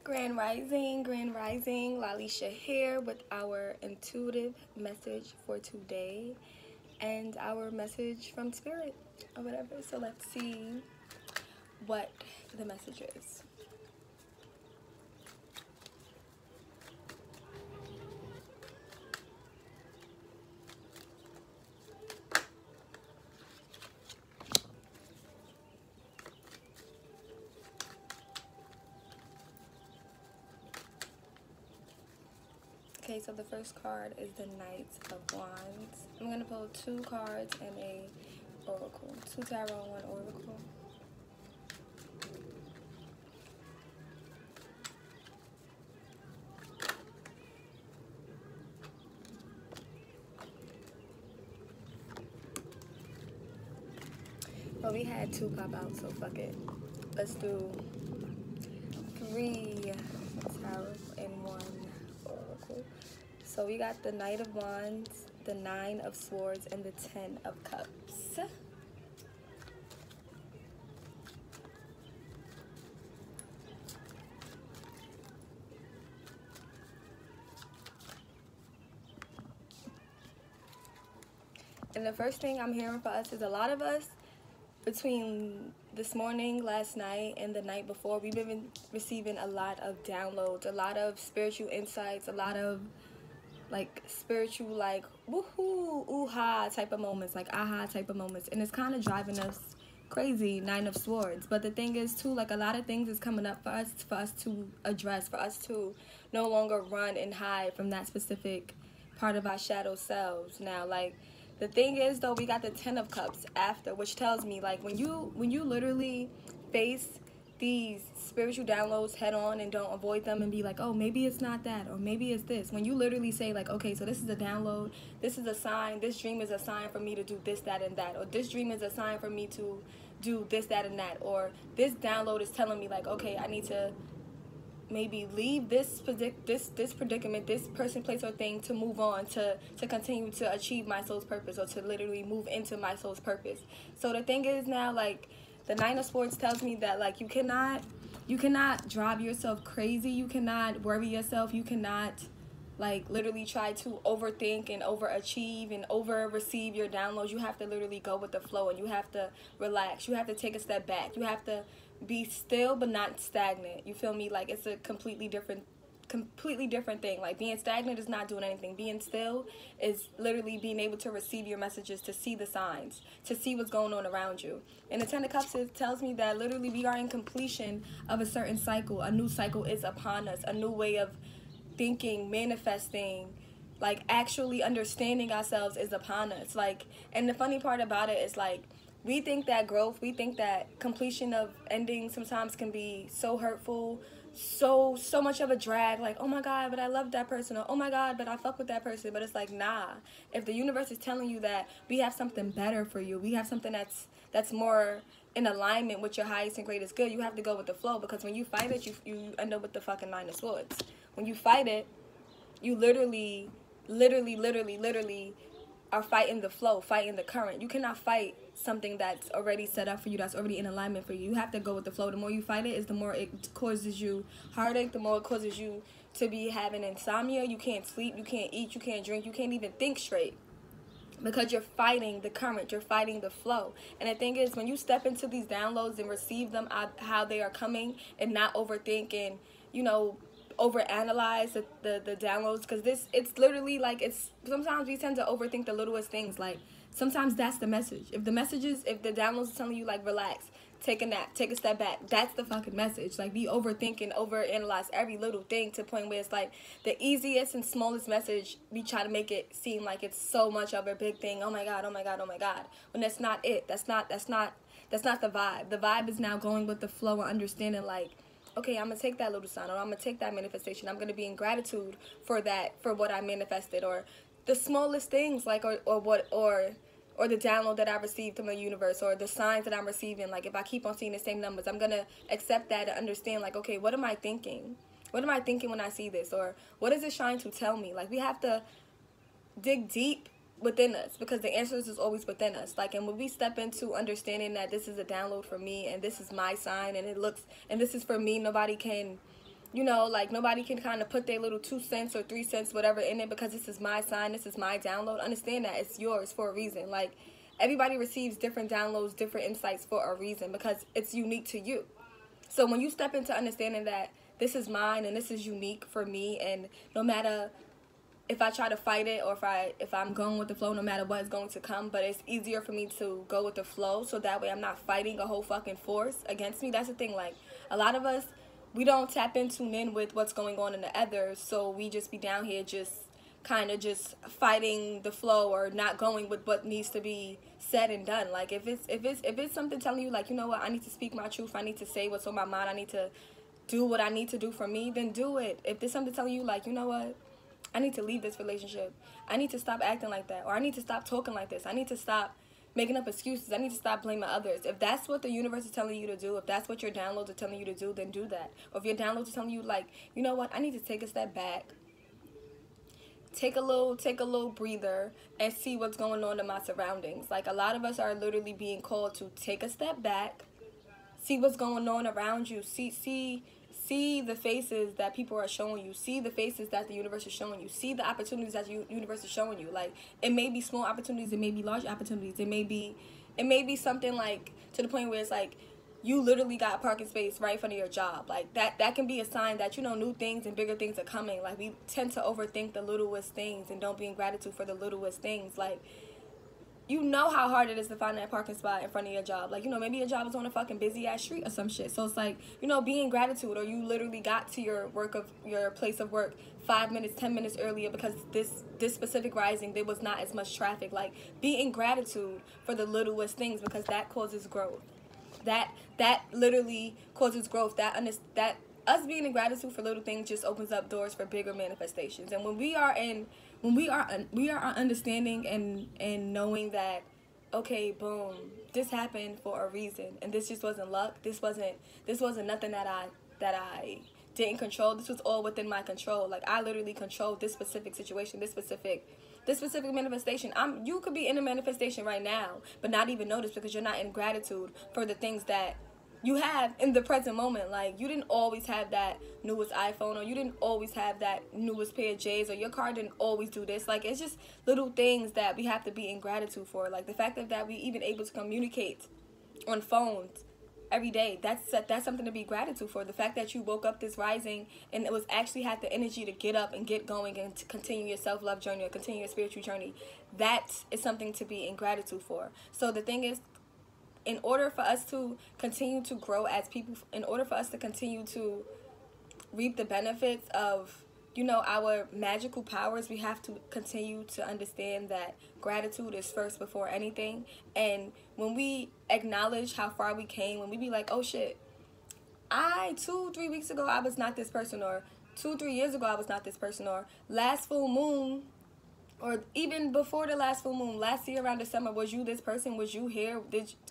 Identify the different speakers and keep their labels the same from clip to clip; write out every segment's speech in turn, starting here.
Speaker 1: Grand Rising, Lalisha here with our intuitive message for today and our message from spirit or whatever. So let's see what the message is. Okay, so the first card is the Knight of Wands. I'm going to pull 2 cards and a oracle. 2 tarot and 1 oracle. Well, we had 2 pop out, so fuck it. Let's do 3 tarot and 1 oracle. So we got the Knight of Wands, the 9 of Swords, and the 10 of Cups. And the first thing I'm hearing for us is a lot of us, between this morning, last night, and the night before, we've been receiving a lot of downloads, a lot of spiritual insights, a lot of like spiritual, like woohoo, ooh-ha type of moments, like aha type of moments. And it's kind of driving us crazy, 9 of Swords. But the thing is too, like a lot of things is coming up for us to address, for us to no longer run and hide from that specific part of our shadow selves. Now, like, the thing is though, we got the 10 of Cups after, which tells me like when you literally face these spiritual downloads head on and don't avoid them and be like, oh, maybe it's not that, or maybe it's this. When you literally say like, okay, so this is a download, this is a sign, this dream is a sign for me to do this, that, and that, or this dream is a sign for me to do this, that, and that, or this download is telling me like, okay, I need to maybe leave this predicament, this person, place, or thing to move on, to continue to achieve my soul's purpose, or to literally move into my soul's purpose. So the thing is now, like, the 9 of Swords tells me that like you cannot drive yourself crazy, you cannot worry yourself, you cannot like literally try to overthink and overachieve and over receive your downloads. You have to literally go with the flow, and you have to relax, you have to take a step back, you have to be still but not stagnant. You feel me? Like it's a completely different thing. Like being stagnant is not doing anything. Being still is literally being able to receive your messages, to see the signs, to see what's going on around you. And the 10 of Cups tells me that literally we are in completion of a certain cycle. A new cycle is upon us. A new way of thinking, manifesting, like actually understanding ourselves is upon us. Like, and the funny part about it is like, we think that growth, we think that completion of ending sometimes can be so hurtful, so much of a drag. Like, oh my God, but I love that person, or oh my God, but I fuck with that person. But it's like, nah. If the universe is telling you that we have something better for you, we have something that's more in alignment with your highest and greatest good, you have to go with the flow. Because when you fight it, you end up with the fucking 9 of Swords. When you fight it, you literally are fighting the flow, fighting the current. You cannot fight something that's already set up for you, that's already in alignment for you. You have to go with the flow. The more you fight it, is the more it causes you heartache, the more it causes you to be having insomnia. You can't sleep, you can't eat, you can't drink, you can't even think straight, because you're fighting the current, you're fighting the flow. And the thing is, when you step into these downloads and receive them how they are coming, and not overthink and, you know, overanalyze the downloads, because it's literally like, it's sometimes we tend to overthink the littlest things. Like sometimes that's the message. If the downloads is telling you like, relax, take a nap, take a step back, that's the fucking message. Like, we overthink and overanalyze every little thing to the point where it's like the easiest and smallest message, we try to make it seem like it's so much of a big thing. Oh my God, oh my God, oh my God, when that's not it. That's not the vibe. The vibe is now going with the flow and understanding like, okay, I'm going to take that little sign, or I'm going to take that manifestation. I'm going to be in gratitude for that, for what I manifested, or the smallest things, like, or the download that I received from the universe, or the signs that I'm receiving. Like, if I keep on seeing the same numbers, I'm going to accept that and understand, like, okay, what am I thinking? What am I thinking when I see this? Or what is it trying to tell me? Like, we have to dig deep within us, because the answers is always within us. Like, and when we step into understanding that this is a download for me, and this is my sign, and this is for me, nobody can you know, like nobody can kind of put their little 2 cents or 3 cents, whatever, in it because this is my sign, this is my download. Understand that it's yours for a reason. Like, everybody receives different downloads, different insights for a reason because it's unique to you. So when you step into understanding that this is mine and this is unique for me, and no matter if I try to fight it or if I'm going with the flow, no matter what is going to come, but it's easier for me to go with the flow so that way I'm not fighting a whole fucking force against me. That's the thing. Like, a lot of us, we don't tap in, tune in with what's going on in the others, so we just be down here just kind of just fighting the flow or not going with what needs to be said and done. Like, if it's something telling you, like, you know what, I need to speak my truth, I need to say what's on my mind, I need to do what I need to do for me, then do it. If there's something telling you, like, you know what, I need to leave this relationship, I need to stop acting like that, or I need to stop talking like this, I need to stop making up excuses, I need to stop blaming others. If that's what the universe is telling you to do, if that's what your downloads are telling you to do, then do that. Or if your downloads are telling you, like, you know what, I need to take a step back, take a little breather and see what's going on in my surroundings. Like, a lot of us are literally being called to take a step back, see what's going on around you, see the faces that people are showing you, see the faces that the universe is showing you, see the opportunities that the universe is showing you. Like, it may be small opportunities, it may be large opportunities, it may be something like to the point where it's like you literally got a parking space right in front of your job. Like, that can be a sign that, you know, new things and bigger things are coming. Like, we tend to overthink the littlest things and don't be in gratitude for the littlest things. Like, you know how hard it is to find that parking spot in front of your job. Like, you know, maybe your job is on a fucking busy ass street or some shit. So it's like, you know, be in gratitude, or you literally got to your place of work 5 minutes, 10 minutes earlier because this specific rising there was not as much traffic. Like, be in gratitude for the littlest things because that causes growth. That literally causes growth. That us being in gratitude for little things just opens up doors for bigger manifestations. And when we are understanding and knowing that, okay, boom, this happened for a reason, and this just wasn't luck. This wasn't nothing that I didn't control. This was all within my control. Like, I literally controlled this specific situation, this specific manifestation. You could be in a manifestation right now, but not even notice because you're not in gratitude for the things that you have in the present moment. Like, you didn't always have that newest iPhone, or you didn't always have that newest pair of J's, or your car didn't always do this. Like, it's just little things that we have to be in gratitude for. Like, the fact that we even able to communicate on phones every day, that's something to be gratitude for. The fact that you woke up this rising and it was actually had the energy to get up and get going and to continue your self-love journey or continue your spiritual journey, that is something to be in gratitude for. So the thing is, in order for us to continue to grow as people, in order for us to continue to reap the benefits of, you know, our magical powers, we have to continue to understand that gratitude is first before anything. And when we acknowledge how far we came, when we be like, oh shit, 2-3 weeks ago I was not this person, or 2-3 years ago I was not this person, or last full moon, or even before the last full moon, last year around December, was you this person? Was you here?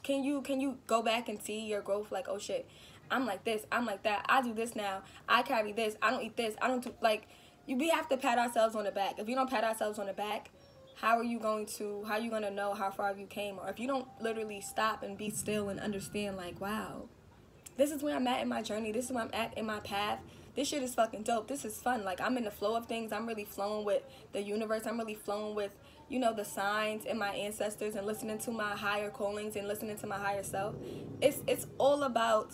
Speaker 1: Can you go back and see your growth? Like, oh shit, I'm like this, I'm like that, I do this now, I carry this, I don't eat this, I don't do, like, we have to pat ourselves on the back. If you don't pat ourselves on the back, how are you going to know how far you came? Or if you don't literally stop and be still and understand, like, wow, this is where I'm at in my journey, this is where I'm at in my path, this shit is fucking dope, this is fun, like, I'm in the flow of things, I'm really flowing with the universe, I'm really flowing with, you know, the signs and my ancestors, and listening to my higher callings and listening to my higher self. It's all about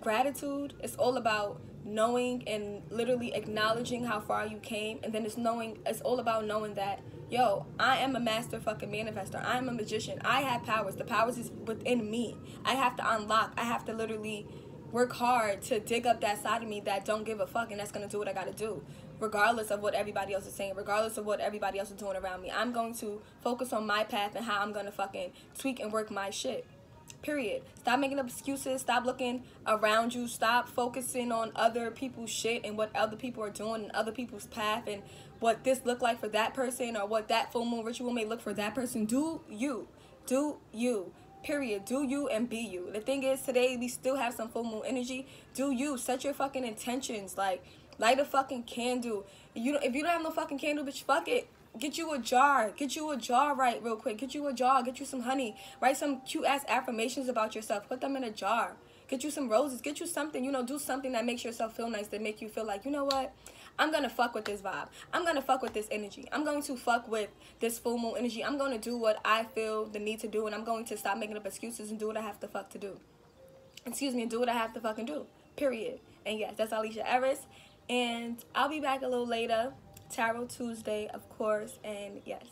Speaker 1: gratitude. It's all about knowing and literally acknowledging how far you came, and then it's all about knowing that, yo, I am a master fucking manifestor. I am a magician. I have powers. The powers is within me. I have to unlock. I have to literally work hard to dig up that side of me that don't give a fuck, and that's gonna do what I gotta do, regardless of what everybody else is saying, regardless of what everybody else is doing around me. I'm going to focus on my path and how I'm gonna fucking tweak and work my shit. Period. Stop making up excuses. Stop looking around you. Stop focusing on other people's shit and what other people are doing and other people's path and what this look like for that person, or what that full moon ritual may look for that person. Do you. Do you. Period. Do you and be you. The thing is, today we still have some full moon energy. Do you. Set your fucking intentions. Like, light a fucking candle. If you don't have no fucking candle, bitch, fuck it. Get you a jar. Get you a jar right real quick. Get you a jar. Get you some honey. Write some cute ass affirmations about yourself. Put them in a jar. Get you some roses. Get you something, you know, do something that makes yourself feel nice, that make you feel like, you know what? I'm going to fuck with this vibe. I'm going to fuck with this energy. I'm going to fuck with this full moon energy. I'm going to do what I feel the need to do, and I'm going to stop making up excuses and do what I have to fuck to do. Excuse me, and do what I have to fucking do. Period. And yes, that's Alicia Eris. And I'll be back a little later. Tarot Tuesday, of course. And yes.